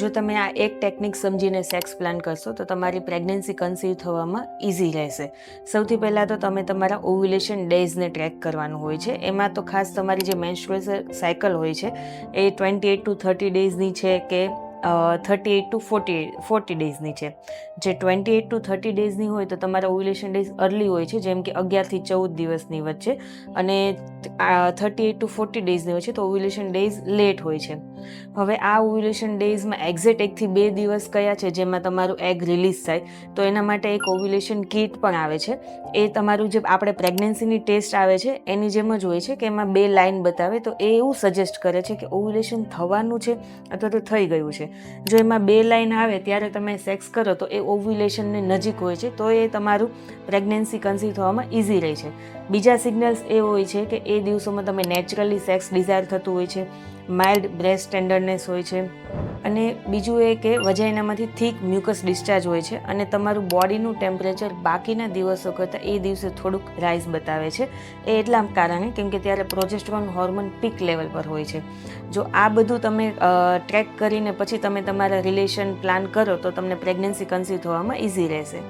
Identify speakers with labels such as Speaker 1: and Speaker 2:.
Speaker 1: જો તમે આ એક ટેકનિક સમજીને સેક્સ પ્લાન કરશો તો તમારી પ્રેગ્નન્સી કન્સીવ થવામાં ઇઝી રહેશે. સૌથી પહેલાં તો તમે તમારા ઓવ્યુલેશન ડેઝને ટ્રેક કરવાનું હોય છે. એમાં તો ખાસ તમારી જે મેન્સ્ટ્રુઅલ સાયકલ હોય છે એ 28 to 30 ડેઝની છે કે 38 to 40 ડેઝની છે. જે 28 to 30 ડેઝની હોય તો તમારા ઓવ્યુલેશન ડેઝ અર્લી હોય છે, જેમ કે 11 થી 14 દિવસની વચ્ચે, અને 38 to 40 ડેઝની હોય છે તો ઓવ્યુલેશન ડેઝ લેટ હોય છે. હવે આ ઓવ્યુલેશન ડેઝમાં એક્ઝેક્ટ 1 થી 2 દિવસ કયા છે જેમાં તમારું એગ રિલીઝ થાય, તો એના માટે એક ઓવ્યુલેશન કિટ પણ આવે છે. એ તમારું જે આપણે પ્રેગ્નન્સીની ટેસ્ટ આવે છે એની જેમ જ હોય છે કે એમાં 2 લાઇન બતાવે, તો એ એવું સજેસ્ટ કરે છે કે ઓવ્યુલેશન થવાનું છે અથવા તો થઈ ગયું છે. જો એમાં 2 લાઇન આવે ત્યારે તમે સેક્સ કરો તો એ ઓવ્યુલેશનની નજીક હોય છે, તો એ તમારું પ્રેગ્નન્સી કન્સીવ થવામાં ઇઝી રહે છે. બીજા સિગ્નલ્સ એ હોય છે કે એ દિવસોમાં તમે નેચરલી સેક્સ ડિઝાયર થતું હોય છે, માઇલ્ડ બ્રેસ્ટ ટેન્ડરનેસ હોય છે, અને બીજું એ કે વજાઇનામાંથી થીક મ્યુકસ ડિસ્ચાર્જ હોય છે, અને તમારું બોડીનું ટેમ્પરેચર બાકીના દિવસો કરતાં એ દિવસે થોડુંક રાઇઝ બતાવે છે. એ એટલા કારણે કેમ કે ત્યારે પ્રોજેસ્ટેરોન હોર્મોન પીક લેવલ પર હોય છે. જો આ બધું તમે ટ્રેક કરીને પછી તમે તમારા રિલેશન પ્લાન કરો તો તમને પ્રેગ્નન્સી કન્સીવ થવામાં ઇઝી રહેશે.